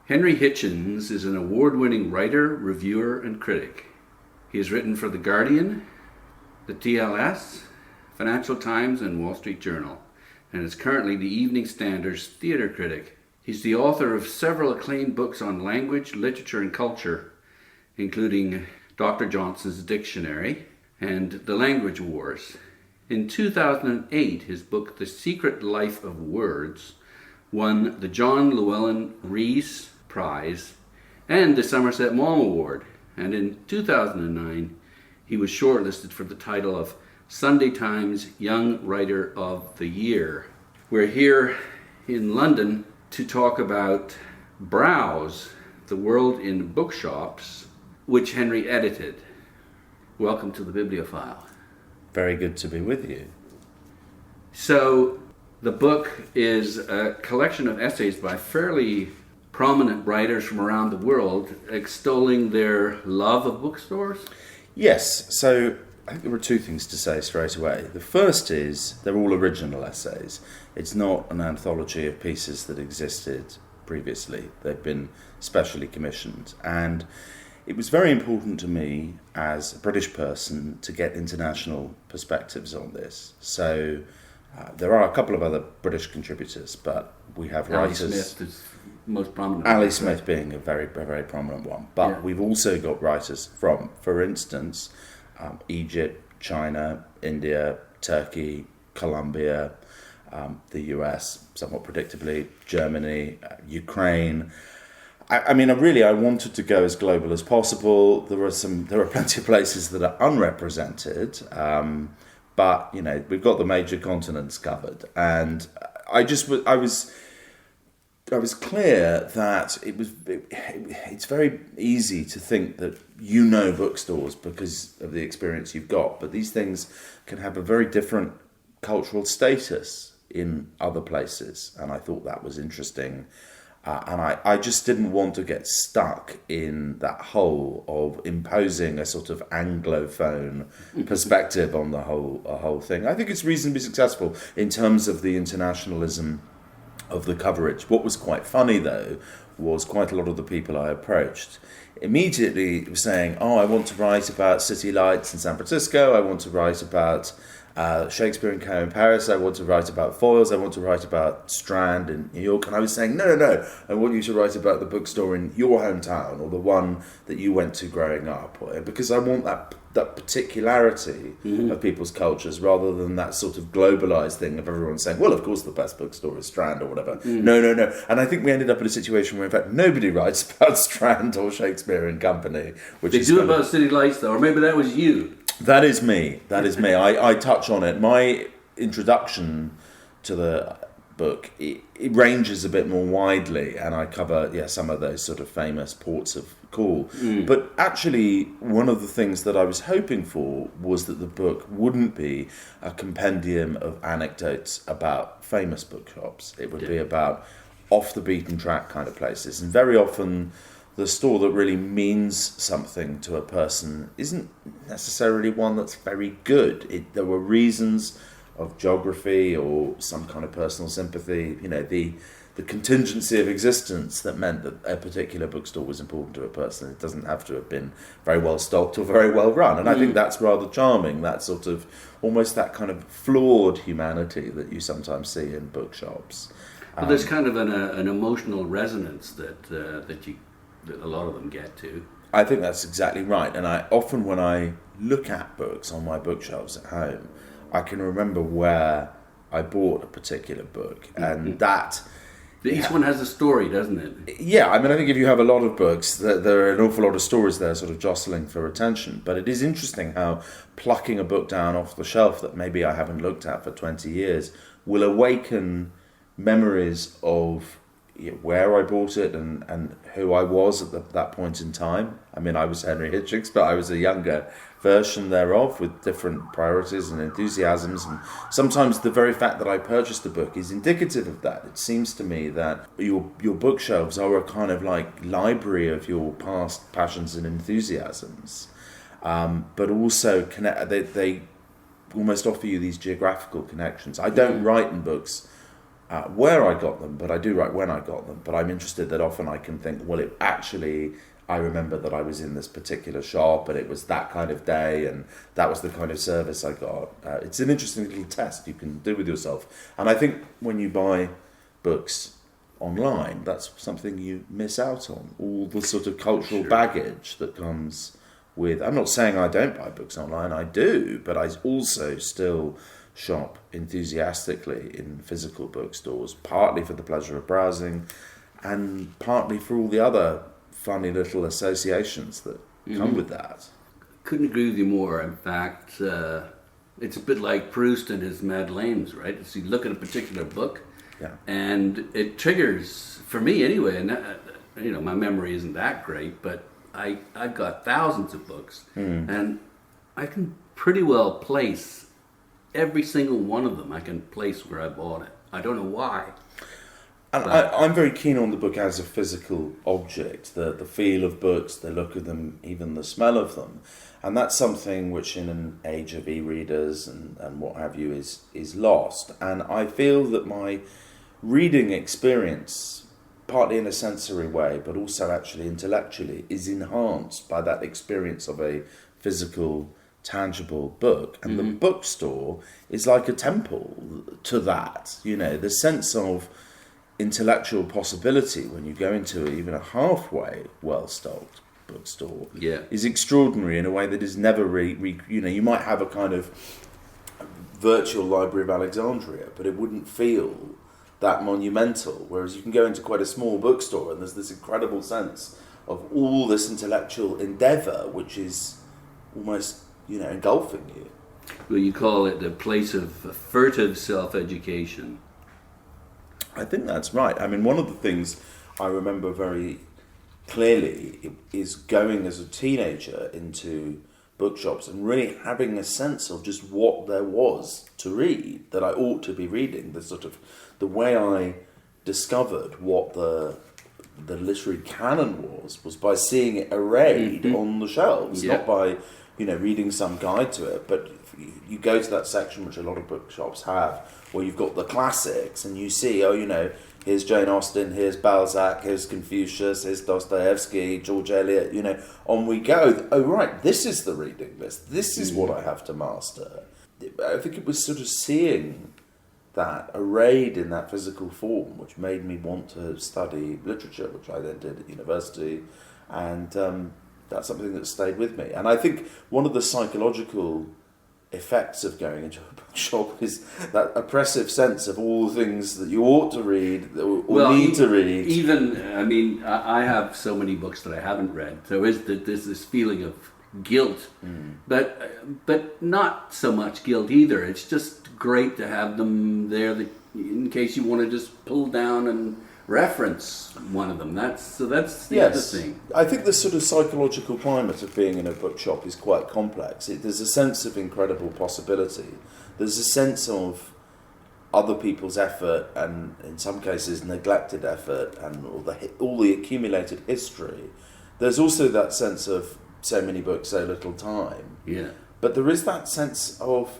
Henry Hitchings is an award-winning writer, reviewer, and critic. He has written for The Guardian, the TLS, Financial Times, and Wall Street Journal, and is currently the Evening Standard's theatre critic. He's the author of several acclaimed books on language, literature, and culture, including Dr. Johnson's Dictionary and The Language Wars. In 2008, his book The Secret Life of Words won the John Llewellyn Rhys Prize and the Somerset Maugham Award, and in 2009 he was shortlisted for the title of Sunday Times Young Writer of the Year. We're here in London to talk about Browse, The World in Bookshops, which Henry edited. Welcome to the Bibliophile. Very good to be with you. So, the book is a collection of essays by fairly prominent writers from around the world extolling their love of bookstores? Yes, so I think there were two things to say straight away. The first is they're all original essays. It's not an anthology of pieces that existed previously. They've been specially commissioned. And it was very important to me as a British person to get international perspectives on this. So there are a couple of other British contributors, but we have writers. Ali Smith is most prominent. Ali Smith being a very, very prominent one. But we've also got writers from, for instance, Egypt, China, India, Turkey, Colombia, the US, somewhat predictably, Germany, Ukraine. I wanted to go as global as possible. There are plenty of places that are unrepresented, but we've got the major continents covered, and I was clear that it's very easy to think that bookstores because of the experience you've got, but these things can have a very different cultural status in other places, and I thought that was interesting. And I just didn't want to get stuck in that hole of imposing a sort of Anglophone perspective on the whole thing. I think it's reasonably successful in terms of the internationalism of the coverage. What was quite funny, though, was quite a lot of the people I approached immediately were saying, I want to write about city lights in San Francisco, I want to write about Shakespeare and Co. in Paris, I want to write about foils, I want to write about Strand in New York. And I was saying, no, I want you to write about the bookstore in your hometown or the one that you went to growing up, because I want that particularity of people's cultures rather than that sort of globalized thing of everyone saying, well, of course the best bookstore is Strand or whatever. No. And I think we ended up in a situation where, in fact, nobody writes about Strand or Shakespeare and Company. They do about city lights, though, or maybe that was you. That is me. I touch on it. My introduction to the book, it ranges a bit more widely, and I cover some of those sort of famous ports of call. But actually, one of the things that I was hoping for was that the book wouldn't be a compendium of anecdotes about famous bookshops. It would be about off the beaten track kind of places, and very often the store that really means something to a person isn't necessarily one that's very good. There were reasons of geography or some kind of personal sympathy, the contingency of existence that meant that a particular bookstore was important to a person. It doesn't have to have been very well stocked or very well run. And I think that's rather charming, that sort of, almost that kind of flawed humanity that you sometimes see in bookshops. Well, there's kind of an emotional resonance that a lot of them get to. I think that's exactly right. And often when I look at books on my bookshelves at home, I can remember where I bought a particular book, and that... Each one has a story, doesn't it? Yeah, I think if you have a lot of books, there are an awful lot of stories there sort of jostling for attention. But it is interesting how plucking a book down off the shelf that maybe I haven't looked at for 20 years will awaken memories of where I bought it and who I was at that point in time. I was Henry Hitchings, but I was a younger version thereof with different priorities and enthusiasms, and sometimes the very fact that I purchased a book is indicative of that. It seems to me that your bookshelves are a kind of like library of your past passions and enthusiasms, but also they almost offer you these geographical connections. I don't write in books where I got them, but I do write when I got them. But I'm interested that often I can think, well, I remember that I was in this particular shop and it was that kind of day and that was the kind of service I got. It's an interesting little test you can do with yourself. And I think when you buy books online, that's something you miss out on. All the sort of cultural baggage that comes with... I'm not saying I don't buy books online, I do, but I also still shop enthusiastically in physical bookstores, partly for the pleasure of browsing and partly for all the other funny little associations that come with that. Couldn't agree with you more. In fact, it's a bit like Proust and his Madeleines, right? So you look at a particular book, and it triggers, for me anyway, and my memory isn't that great, but I've got thousands of books, and I can pretty well place every single one of them. I can place where I bought it. I don't know why. And I'm very keen on the book as a physical object, the feel of books, the look of them, even the smell of them. And that's something which in an age of e-readers and what have you is lost. And I feel that my reading experience, partly in a sensory way, but also actually intellectually, is enhanced by that experience of a physical, tangible book. And the bookstore is like a temple to that. The sense of intellectual possibility when you go into even a halfway well-stocked bookstore is extraordinary in a way that is never you might have a kind of virtual Library of Alexandria, but it wouldn't feel that monumental, whereas you can go into quite a small bookstore and there's this incredible sense of all this intellectual endeavour which is almost engulfing you. Well, you call it the place of furtive self-education. I think that's right. I mean, one of the things I remember very clearly is going as a teenager into bookshops and really having a sense of just what there was to read, that I ought to be reading. The way I discovered what the literary canon was by seeing it arrayed on the shelves, not by reading some guide to it, but you go to that section which a lot of bookshops have, where you've got the classics, and you see, here's Jane Austen, here's Balzac, here's Confucius, here's Dostoevsky, George Eliot, on we go. Oh, right, this is the reading list. This is what I have to master. I think it was sort of seeing that arrayed in that physical form which made me want to study literature, which I then did at university, and that's something that stayed with me. And I think one of the psychological effects of going into a bookshop is that oppressive sense of all the things that you ought to read or need to read. Even, I have so many books that I haven't read. So there's this feeling of guilt, but not so much guilt either. It's just great to have them there in case you want to just pull down and reference one of them. That's the other thing. I think the sort of psychological climate of being in a bookshop is quite complex. There's a sense of incredible possibility. There's a sense of other people's effort and, in some cases, neglected effort and all the accumulated history. There's also that sense of so many books, so little time. Yeah. But there is that sense of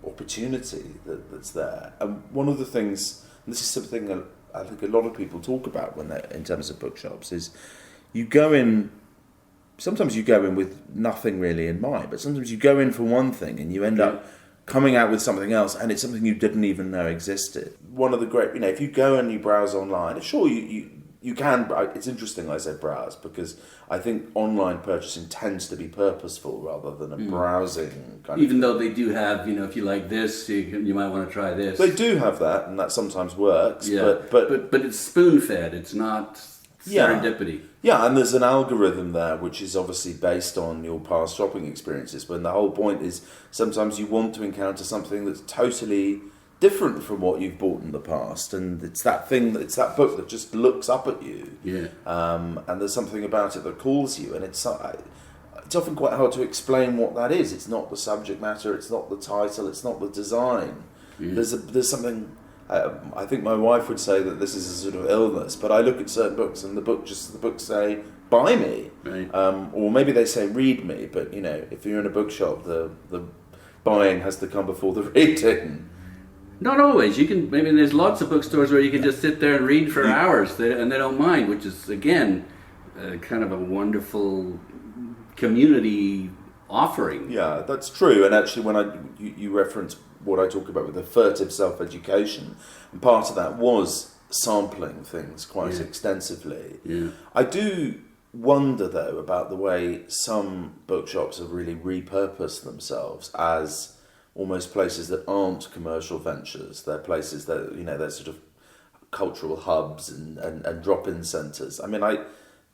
opportunity that's there. And one of the things, and this is something I think a lot of people talk about when they're in terms of bookshops, is sometimes you go in with nothing really in mind, but sometimes you go in for one thing and you end up coming out with something else, and it's something you didn't even know existed. One of the great, if you go and you browse online, sure, you can, it's interesting I said browse, because I think online purchasing tends to be purposeful rather than a browsing kind Even though they do have, if you like this, you might want to try this. They do have that, and that sometimes works, but it's spoon-fed, it's not serendipity. Yeah, and there's an algorithm there which is obviously based on your past shopping experiences, when the whole point is sometimes you want to encounter something that's totally different from what you've bought in the past, and it's that book that just looks up at you, and there's something about it that calls you, and it's often quite hard to explain what that is. It's not the subject matter, it's not the title, it's not the design. There's something. I think my wife would say that this is a sort of illness, but I look at certain books and the books say buy me, right. Or maybe they say read me, but if you're in a bookshop, the buying has to come before the reading. Not always. There's lots of bookstores where you can just sit there and read for hours, and they don't mind, which is, again, kind of a wonderful community offering. Yeah, that's true. And actually, when you reference what I talk about with the furtive self-education, and part of that was sampling things quite extensively. Yeah. I do wonder, though, about the way some bookshops have really repurposed themselves as almost places that aren't commercial ventures. They're places that, they're sort of cultural hubs and drop-in centres. I mean,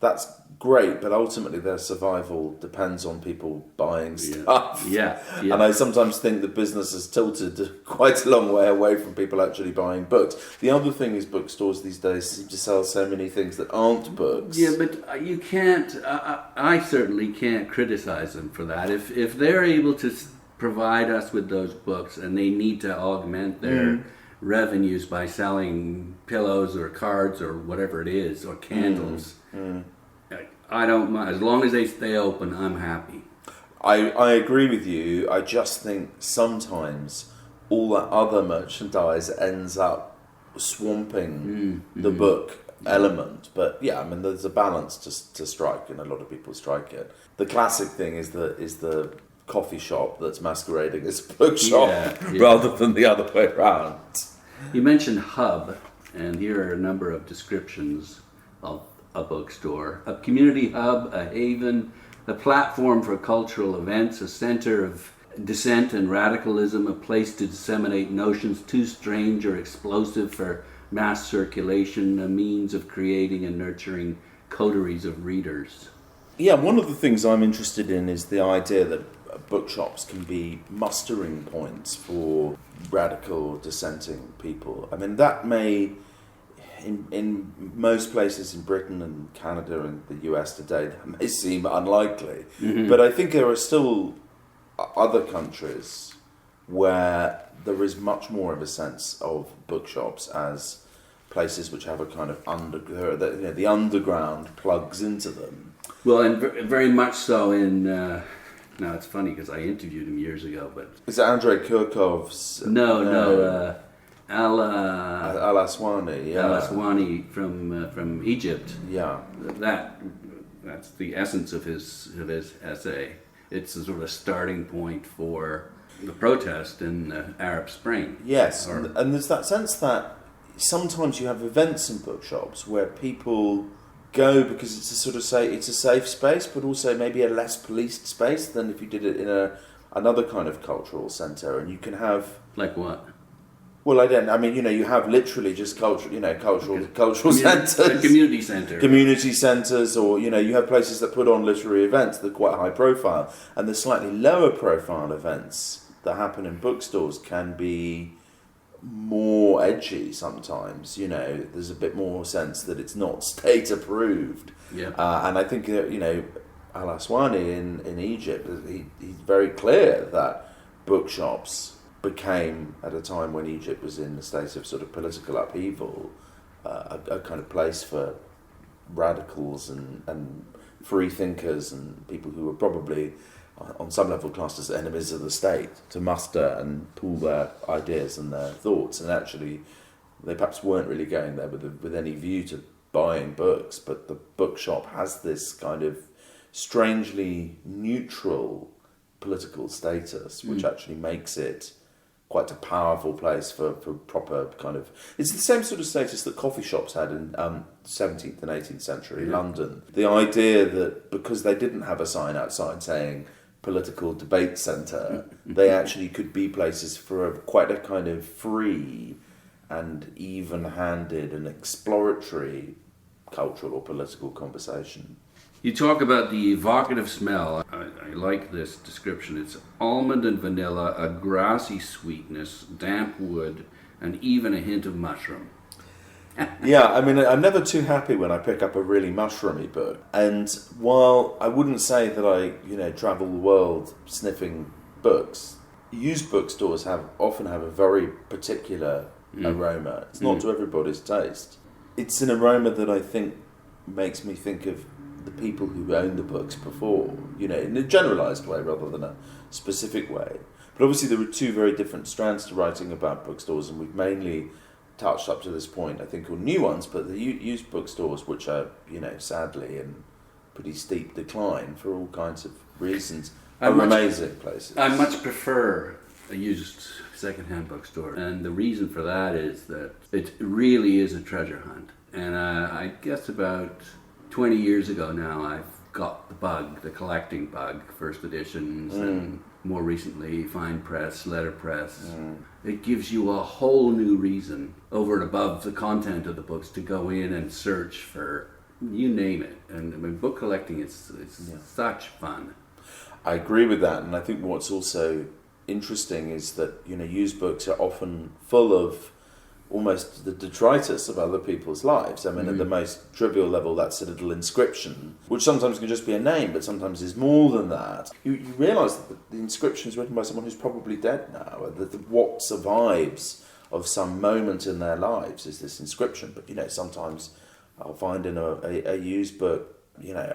that's great, but ultimately their survival depends on people buying stuff. Yeah. And I sometimes think the business has tilted quite a long way away from people actually buying books. The other thing is bookstores these days seem to sell so many things that aren't books. Yeah, but you can't, I certainly can't criticize them for that. If they're able to provide us with those books and they need to augment their revenues by selling pillows or cards or whatever it is, or candles, I don't mind. As long as they stay open, I'm happy. I agree with you. I just think sometimes all that other merchandise ends up swamping the book element. But yeah, I mean, there's a balance to strike, and a lot of people strike it. The classic thing is the coffee shop that's masquerading as a bookshop rather than the other way around. You mentioned hub, and here are a number of descriptions of a bookstore. A community hub, a haven, a platform for cultural events, a center of dissent and radicalism, a place to disseminate notions too strange or explosive for mass circulation, a means of creating and nurturing coteries of readers. Yeah, one of the things I'm interested in is the idea that bookshops can be mustering points for radical dissenting people. I mean, that may, in most places in Britain and Canada and the US today, that may seem unlikely. But I think there are still other countries where there is much more of a sense of bookshops as places which have a kind of the underground plugs into them. Well, and very much so in... now, it's funny because I interviewed him years ago, but... Is it Andrey Kurkov's... No, Alaa Al Aswany, Al Aswany from Egypt. Yeah. That's the essence of his essay. It's a sort of starting point for the protest in the Arab Spring. Yes, and there's that sense that sometimes you have events in bookshops where people go because it's a sort of it's a safe space, but also maybe a less policed space than if you did it in another kind of cultural centre, and you can have... Like what? Well, you have literally just cultural centres. A community centre. Community centres, or, you have places that put on literary events that are quite high profile, and the slightly lower profile events that happen in bookstores can be more edgy sometimes. There's a bit more sense that it's not state approved. Yeah. And I think Al Aswany in Egypt, he's very clear that bookshops became, at a time when Egypt was in a state of sort of political upheaval, a kind of place for radicals and free thinkers and people who were probably on some level classed as enemies of the state to muster and pool their ideas and their thoughts. And actually they perhaps weren't really going there with any view to buying books, but the bookshop has this kind of strangely neutral political status, which actually makes it quite a powerful place for proper kind of... It's the same sort of status that coffee shops had in 17th and 18th century London. The idea that because they didn't have a sign outside saying political debate centre, they actually could be places for quite a kind of free and even-handed and exploratory cultural or political conversation. You talk about the evocative smell. I like this description. It's almond and vanilla, a grassy sweetness, damp wood, and even a hint of mushroom. Yeah, I mean, I'm never too happy when I pick up a really mushroomy book. And while I wouldn't say that I, travel the world sniffing books, used bookstores often have a very particular aroma. It's not to everybody's taste. It's an aroma that I think makes me think of the people who owned the books before, in a generalised way rather than a specific way. But obviously there were two very different strands to writing about bookstores, and we've mainly touched up to this point, I think, on new ones, but the used bookstores, which are, sadly in pretty steep decline for all kinds of reasons, are amazing places. I much prefer a used second-hand bookstore, and the reason for that is that it really is a treasure hunt. And I guess about 20 years ago now, I've got the bug, the collecting bug, first editions, and more recently fine press, letterpress. It gives you a whole new reason over and above the content of the books to go in and search for, you name it. And I mean, book collecting is such fun. I agree with that, and I think what's also interesting is that used books are often full of almost the detritus of other people's lives. I mean, at the most trivial level, that's a little inscription, which sometimes can just be a name, but sometimes is more than that. You realise that the inscription is written by someone who's probably dead now, and that what survives of some moment in their lives is this inscription. But, sometimes I'll find in a used book,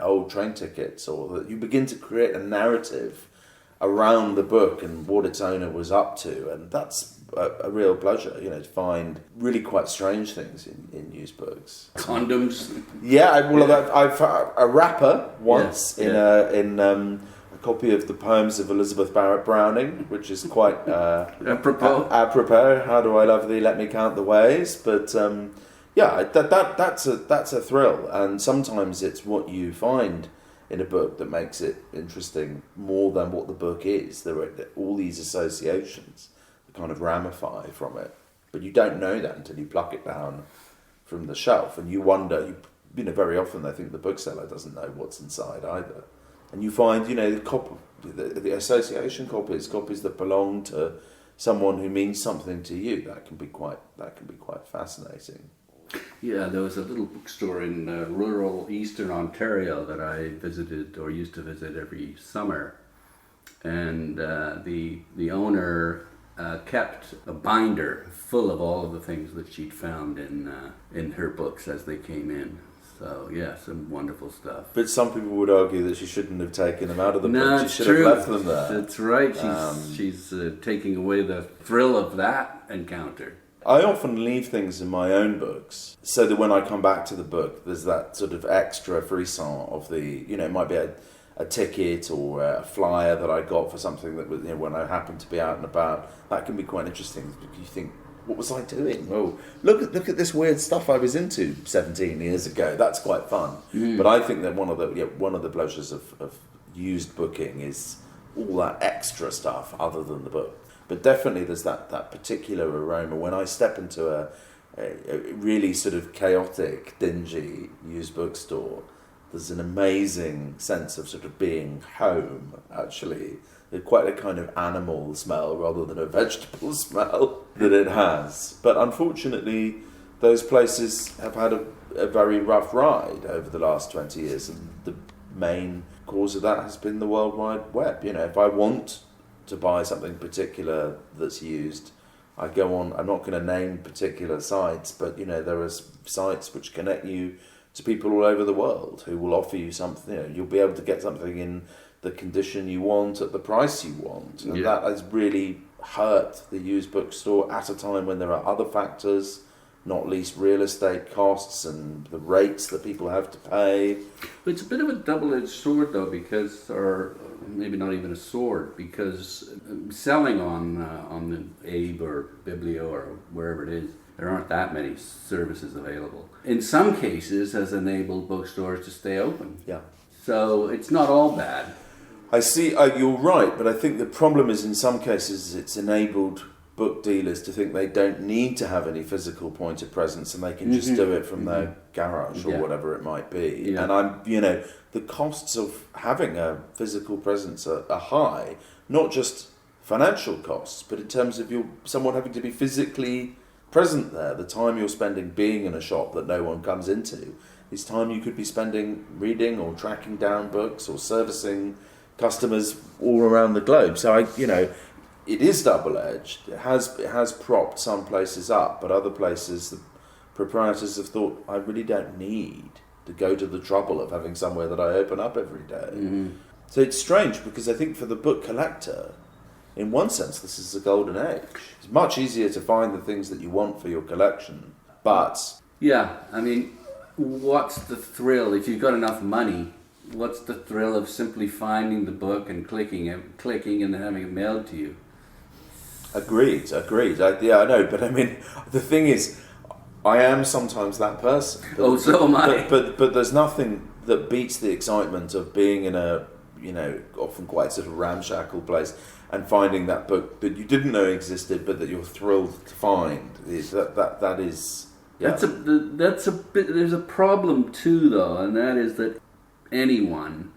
old train tickets, or that you begin to create a narrative around the book and what its owner was up to, and that's a real pleasure, to find really quite strange things in used books. Condoms. I've found a wrapper once in a copy of the poems of Elizabeth Barrett Browning, which is quite apropos. How do I love thee? Let me count the ways. But that's a thrill, and sometimes it's what you find in a book that makes it interesting more than what the book is. There are all these associations that kind of ramify from it, but you don't know that until you pluck it down from the shelf, and you wonder. Very often I think the bookseller doesn't know what's inside either, and you find the association copies that belong to someone who means something to you. That can be quite fascinating. Yeah, there was a little bookstore in rural eastern Ontario that I visited or used to visit every summer, and the owner kept a binder full of all of the things that she'd found in her books as they came in. So yeah, some wonderful stuff. But some people would argue that she shouldn't have taken them out of the book. She should have left them there. That's right. She's taking away the thrill of that encounter. I often leave things in my own books so that when I come back to the book, there's that sort of extra frisson of the, it might be a ticket or a flyer that I got for something that was, when I happened to be out and about. That can be quite interesting. You think, what was I doing? Oh, look at this weird stuff I was into 17 years ago. That's quite fun. But I think that one of the pleasures of used booking is all that extra stuff other than the book. But definitely there's that particular aroma. When I step into a really sort of chaotic, dingy used bookstore, there's an amazing sense of sort of being home, actually. There's quite a kind of animal smell rather than a vegetable smell that it has. But unfortunately, those places have had a very rough ride over the last 20 years. And the main cause of that has been the World Wide Web. If I want to buy something particular that's used, I go on. I'm not going to name particular sites, but there are sites which connect you to people all over the world who will offer you something. You'll be able to get something in the condition you want at the price you want, and that has really hurt the used bookstore at a time when there are other factors, not least real estate costs and the rates that people have to pay. It's a bit of a double-edged sword, though, or maybe not even a sword, because selling on the Abe or Biblio or wherever it is, there aren't that many services available. In some cases, has enabled bookstores to stay open. Yeah. So it's not all bad. I see. You're right, but I think the problem is in some cases it's enabled book dealers to think they don't need to have any physical point of presence and they can just do it from their garage or whatever it might be. Yeah. And the costs of having a physical presence are high, not just financial costs, but in terms of someone having to be physically present there. The time you're spending being in a shop that no one comes into is time you could be spending reading or tracking down books or servicing customers all around the globe. So it is double-edged. It has propped some places up, but other places the proprietors have thought, I really don't need to go to the trouble of having somewhere that I open up every day. So it's strange because I think for the book collector, in one sense, this is a golden age. It's much easier to find the things that you want for your collection, but... Yeah, I mean, what's the thrill, if you've got enough money, what's the thrill of simply finding the book and clicking and then having it mailed to you? Agreed. I know, but I mean, the thing is, I am sometimes that person. But, so am I. But there's nothing that beats the excitement of being in a, often quite sort of ramshackle place and finding that book that you didn't know existed, but that you're thrilled to find. That is. Yeah. There's a problem too, though, and that is that anyone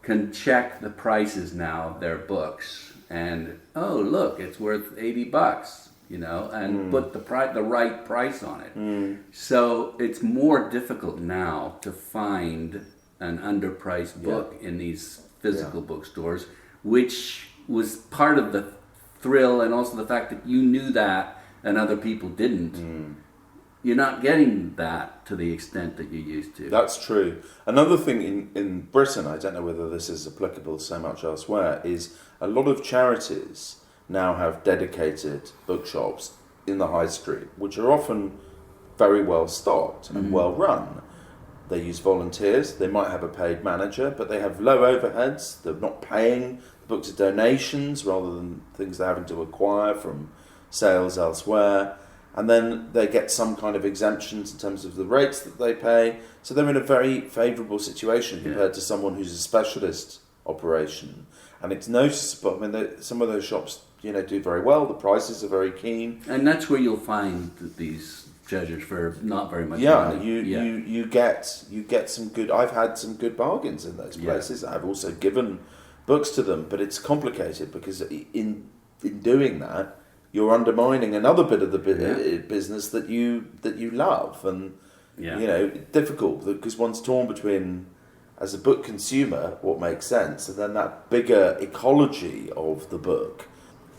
can check the prices now of their books, and look, it's worth $80, and put the right price on it. So it's more difficult now to find an underpriced book in these physical bookstores, which was part of the thrill, and also the fact that you knew that and other people didn't. You're not getting that to the extent that you used to. That's true. Another thing in Britain, I don't know whether this is applicable so much elsewhere, is a lot of charities now have dedicated bookshops in the high street, which are often very well stocked and well run. They use volunteers, they might have a paid manager, but they have low overheads, they're not paying, the books are donations rather than things they're having to acquire from sales elsewhere. And then they get some kind of exemptions in terms of the rates that they pay. So they're in a very favourable situation compared to someone who's a specialist operation. And it's noticeable. I mean, some of those shops, do very well. The prices are very keen. And that's where you'll find these treasures for not very much money. You get some good... I've had some good bargains in those places. I've also given books to them. But it's complicated because in doing that, you're undermining another bit of the business that you love, and difficult because one's torn between, as a book consumer, what makes sense, and then that bigger ecology of the book.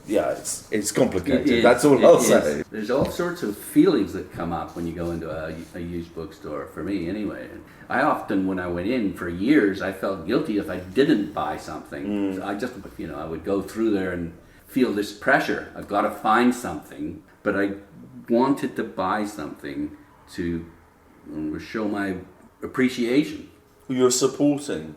Yeah, it's complicated. That's all I'll say. There's all sorts of feelings that come up when you go into a used bookstore. For me, anyway, I often, when I went in for years, I felt guilty if I didn't buy something. I just, I would go through there and feel this pressure. I've got to find something, but I wanted to buy something to show my appreciation. You're supporting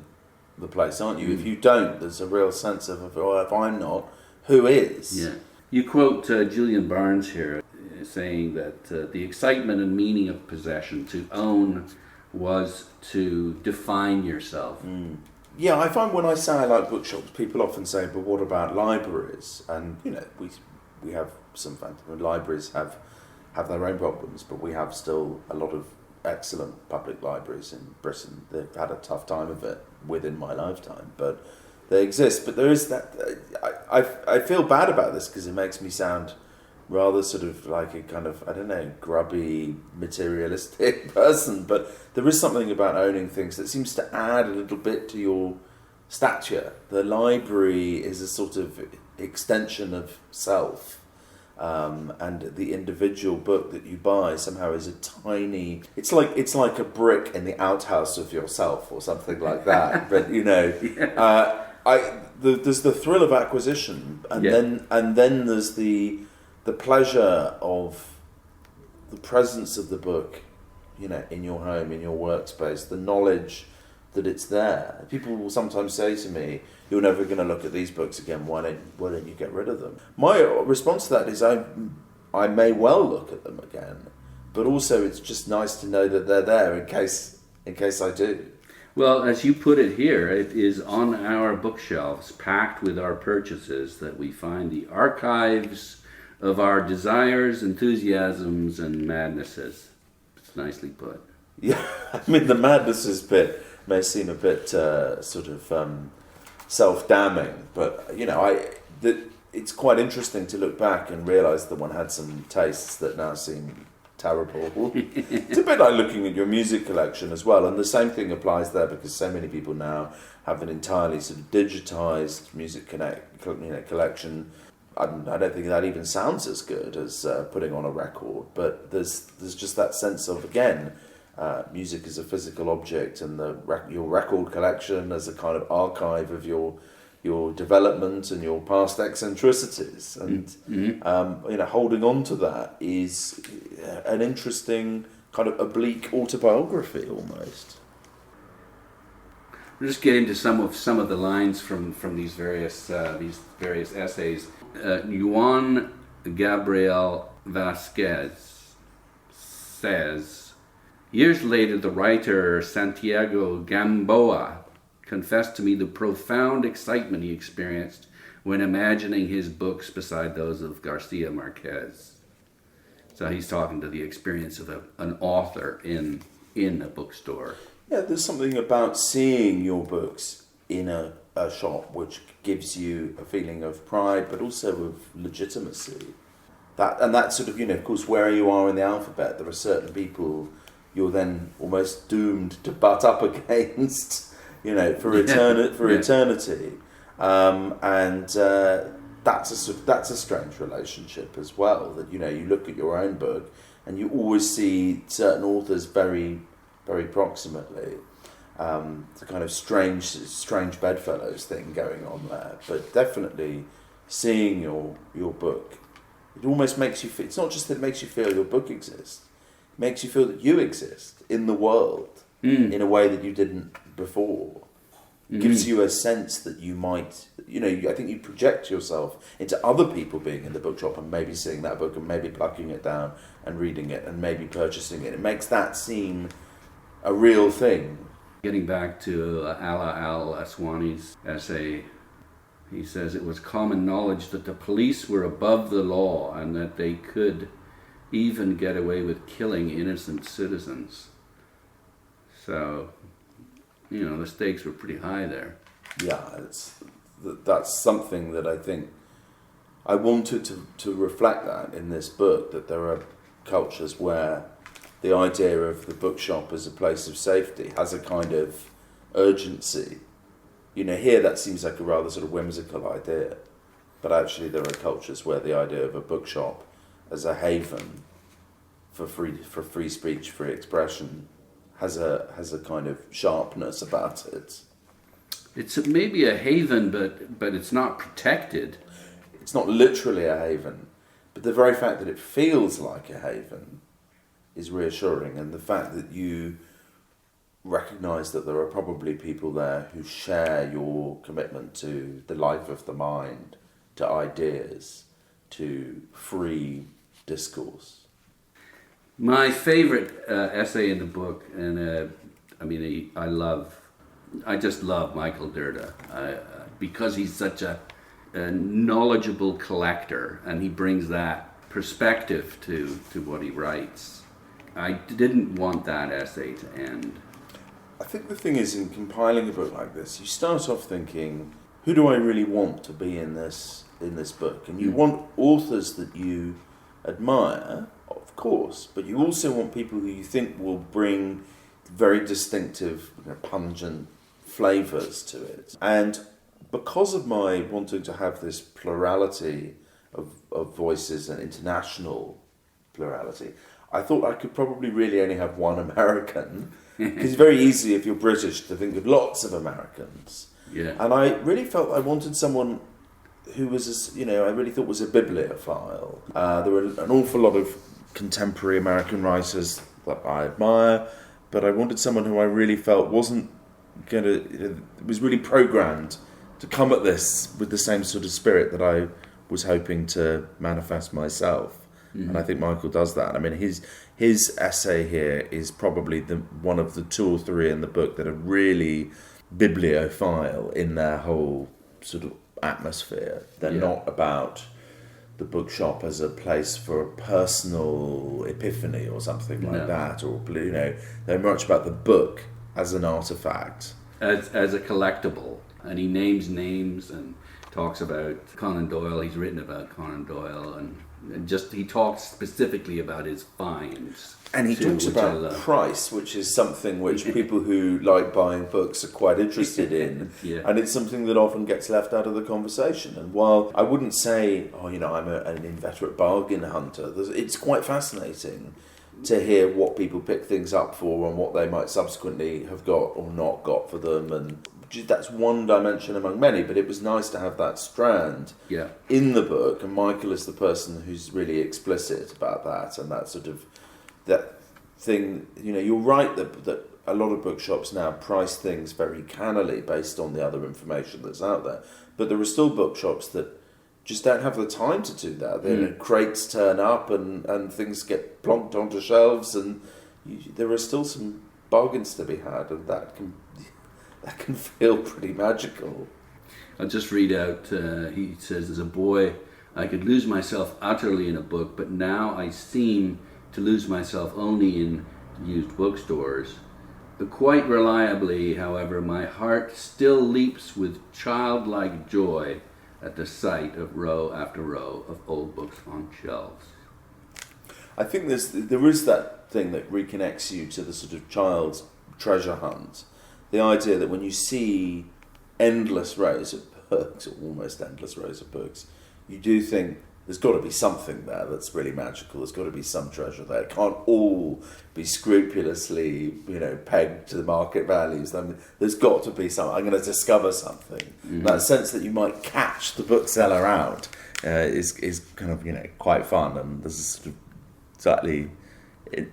the place, aren't you? If you don't, there's a real sense of, if I'm not, who is? Yeah. You quote Julian Barnes here, saying that the excitement and meaning of possession, to own, was to define yourself. Yeah, I find when I say I like bookshops, people often say, but what about libraries? And, we have some fantastic libraries have their own problems, but we have still a lot of excellent public libraries in Britain. They've had a tough time of it within my lifetime, but they exist. But there is that... I feel bad about this because it makes me sound rather sort of like a kind of, grubby, materialistic person, but there is something about owning things that seems to add a little bit to your stature. The library is a sort of extension of self, and the individual book that you buy somehow is a tiny... It's like a brick in the outhouse of yourself or something like that, but there's the thrill of acquisition, and then there's the pleasure of the presence of the book, in your home, in your workspace, the knowledge that it's there. People will sometimes say to me, "You're never going to look at these books again. Why don't you get rid of them?" My response to that is, I may well look at them again, but also it's just nice to know that they're there in case I do. Well, as you put it here, it is on our bookshelves, packed with our purchases, that we find the archives of our desires, enthusiasms, and madnesses. It's nicely put. Yeah, I mean, the madnesses bit may seem a bit self-damning, but it's quite interesting to look back and realise that one had some tastes that now seem terrible. It's a bit like looking at your music collection as well, and the same thing applies there because so many people now have an entirely sort of digitised music collection. I don't think that even sounds as good as putting on a record, but there's just that sense of, again, music as a physical object, and your record collection as a kind of archive of your your development and your past eccentricities, and holding on to that is an interesting kind of oblique autobiography almost. We'll just get into some of the lines from these various essays. Juan Gabriel Vasquez says, years later, the writer Santiago Gamboa confessed to me the profound excitement he experienced when imagining his books beside those of Garcia Marquez. So he's talking to the experience of an author in a bookstore. Yeah, there's something about seeing your books in a shop which gives you a feeling of pride, but also of legitimacy. That sort of, of course, where you are in the alphabet, there are certain people you're then almost doomed to butt up against, for eternity. That's a strange relationship as well. That you look at your own book and you always see certain authors very, very proximately. It's a kind of strange bedfellows thing going on there. But definitely seeing your book, it almost makes you feel. It's not just that it makes you feel your book exists. It makes you feel that you exist in the world in a way that you didn't before. It gives you a sense that you might, I think you project yourself into other people being in the bookshop and maybe seeing that book and maybe plucking it down and reading it and maybe purchasing it. It makes that seem a real thing. Getting back to Alaa Al Aswany's essay, he says it was common knowledge that the police were above the law and that they could even get away with killing innocent citizens. So, the stakes were pretty high there. Yeah, that's something that I think I wanted to reflect that in this book, that there are cultures where the idea of the bookshop as a place of safety has a kind of urgency. Here that seems like a rather sort of whimsical idea, but actually there are cultures where the idea of a bookshop as a haven for free speech, free expression, has a kind of sharpness about it. It's maybe a haven, but it's not protected. It's not literally a haven, but the very fact that it feels like a haven is reassuring, and the fact that you recognise that there are probably people there who share your commitment to the life of the mind, to ideas, to free discourse. My favourite essay in the book, and I just love Michael Dirda because he's such a knowledgeable collector, and he brings that perspective to what he writes. I didn't want that essay to end. I think the thing is, in compiling a book like this, you start off thinking, who do I really want to be in this book? And you want authors that you admire, of course, but you also want people who you think will bring very distinctive, pungent flavours to it. And because of my wanting to have this plurality of voices and international plurality, I thought I could probably really only have one American, because it's very easy if you're British to think of lots of Americans. Yeah. And I really felt I wanted someone who was, I really thought was a bibliophile. There were an awful lot of contemporary American writers that I admire, but I wanted someone who I really felt wasn't was really programmed to come at this with the same sort of spirit that I was hoping to manifest myself. Mm-hmm. And I think Michael does that. I mean, his essay here is probably one of the two or three in the book that are really bibliophile in their whole sort of atmosphere. They're not about the bookshop as a place for a personal epiphany or something like that, or they're much about the book as an artifact, as a collectible. And he names names and talks about Conan Doyle. He's written about Conan Doyle, and he talks specifically about his finds. And he talks about price, which is something which people who like buying books are quite interested in. And it's something that often gets left out of the conversation. And while I wouldn't say, I'm an inveterate bargain hunter, it's quite fascinating to hear what people pick things up for and what they might subsequently have got or not got for them, and that's one dimension among many, but it was nice to have that strand in the book, and Michael is the person who's really explicit about that, and that sort of, that thing, you're right that a lot of bookshops now price things very cannily based on the other information that's out there, but there are still bookshops that just don't have the time to do that. Crates turn up and things get plonked onto shelves, and there are still some bargains to be had, and that can feel pretty magical. I'll just read out, he says, as a boy, I could lose myself utterly in a book, but now I seem to lose myself only in used bookstores. But quite reliably, however, my heart still leaps with childlike joy at the sight of row after row of old books on shelves. I think there is that thing that reconnects you to the sort of child's treasure hunt. The idea that when you see endless rows of books, or almost endless rows of books, you do think there's got to be something there that's really magical. There's got to be some treasure there. It can't all be scrupulously, pegged to the market values. I mean, there's got to be something. I'm going to discover something. Mm-hmm. That sense that you might catch the bookseller out is kind of quite fun, and there's a sort of slightly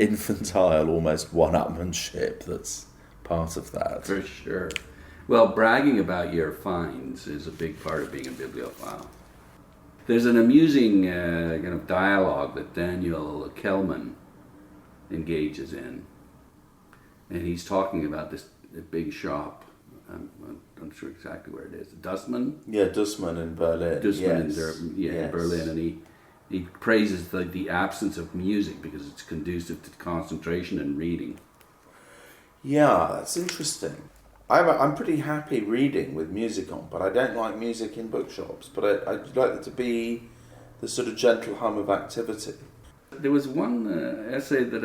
infantile, almost one-upmanship that's part of that. For sure. Well, bragging about your finds is a big part of being a bibliophile. There's an amusing kind of dialogue that Daniel Kehlmann engages in, and he's talking about this big shop. I'm not sure exactly where it is. Dussmann? Yeah, Dussmann in Berlin. In Berlin, and he praises the absence of music because it's conducive to concentration and reading. Yeah, that's interesting. I'm pretty happy reading with music on, but I don't like music in bookshops. But I'd like it to be the sort of gentle hum of activity. There was one essay that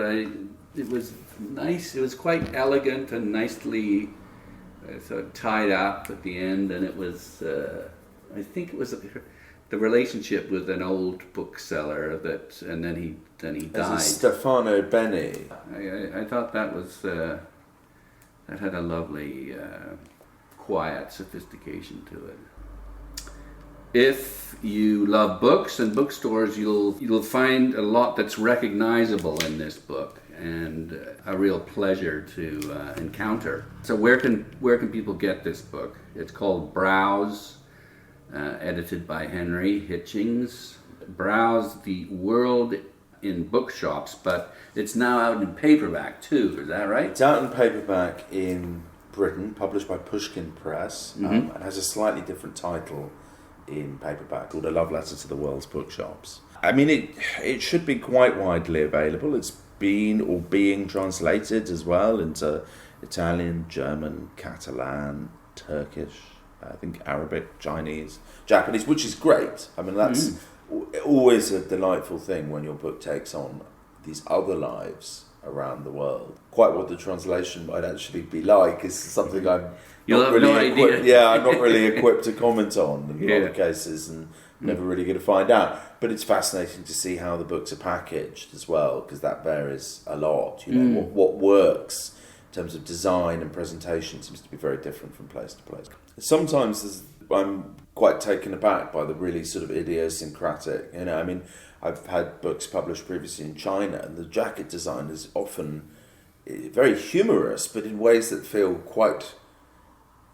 it was nice, it was quite elegant and nicely sort of tied up at the end, and it was, I think it was the relationship with an old bookseller and then he died. This is Stefano Benni. I thought that was... that had a lovely, quiet sophistication to it. If you love books and bookstores, you'll find a lot that's recognizable in this book and a real pleasure to encounter. So where can people get this book? It's called Browse, edited by Henry Hitchings. Browse the World in Bookshops, but it's now out in paperback too, is that right? It's out in paperback in Britain, published by Pushkin Press, and has a slightly different title in paperback called A Love Letter to the World's Bookshops. I mean, it should be quite widely available. It's been or being translated as well into Italian, German, Catalan, Turkish, I think Arabic, Chinese, Japanese, which is great. I mean, that's always a delightful thing when your book takes on these other lives around the world. Quite what the translation might actually be like is something I'm not really equipped to comment on in a lot of cases, and never really going to find out. But it's fascinating to see how the books are packaged as well, because that varies a lot. What works in terms of design and presentation seems to be very different from place to place. Sometimes I'm quite taken aback by the really sort of idiosyncratic, I mean, I've had books published previously in China, and the jacket design is often very humorous, but in ways that feel quite...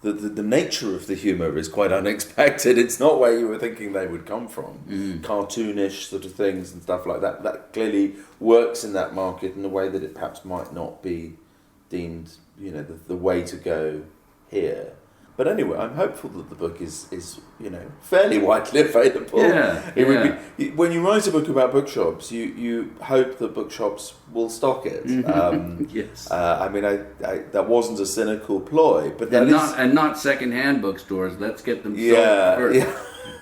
The nature of the humour is quite unexpected. It's not where you were thinking they would come from. Cartoonish sort of things and stuff like that. That clearly works in that market in a way that it perhaps might not be deemed, the way to go here. But anyway, I'm hopeful that the book is fairly widely available. When you write a book about bookshops, you hope that bookshops will stock it. Yes. I mean, that wasn't a cynical ploy, but not second-hand bookstores. Let's get them sold first.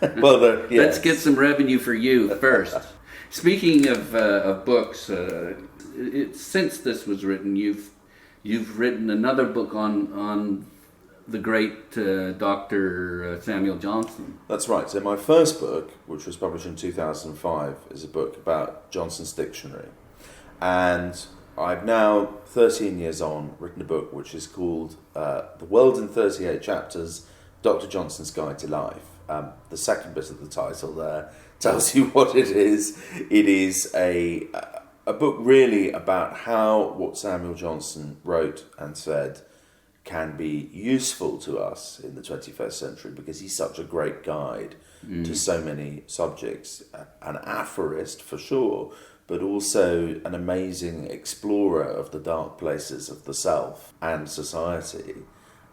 Yeah. Well, let's get some revenue for you first. Speaking of books, since this was written, you've written another book on the great Dr. Samuel Johnson. That's right. So my first book, which was published in 2005, is a book about Johnson's dictionary. And I've now, 13 years on, written a book which is called The World in 38 Chapters, Dr. Johnson's Guide to Life. The second bit of the title there tells you what it is. It is a book really about how what Samuel Johnson wrote and said can be useful to us in the 21st century, because he's such a great guide to so many subjects. An aphorist for sure, but also an amazing explorer of the dark places of the self and society.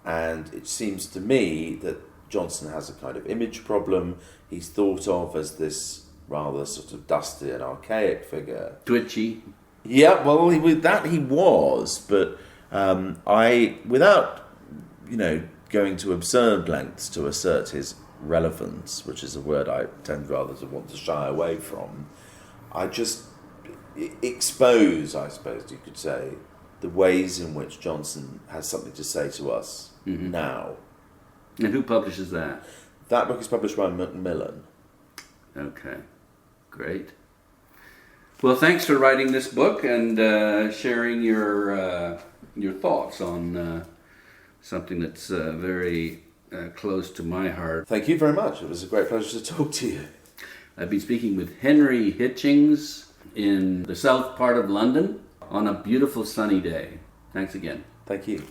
And it seems to me that Johnson has a kind of image problem. He's thought of as this rather sort of dusty and archaic figure. Twitchy. Yeah, well, with that he was, but without, going to absurd lengths to assert his relevance, which is a word I tend rather to want to shy away from, I just expose, I suppose you could say, the ways in which Johnson has something to say to us now. And who publishes that? That book is published by Macmillan. Okay, great. Well, thanks for writing this book and sharing your thoughts on something that's very close to my heart. Thank you very much. It was a great pleasure to talk to you. I've been speaking with Henry Hitchings in the south part of London on a beautiful sunny day. Thanks again. Thank you.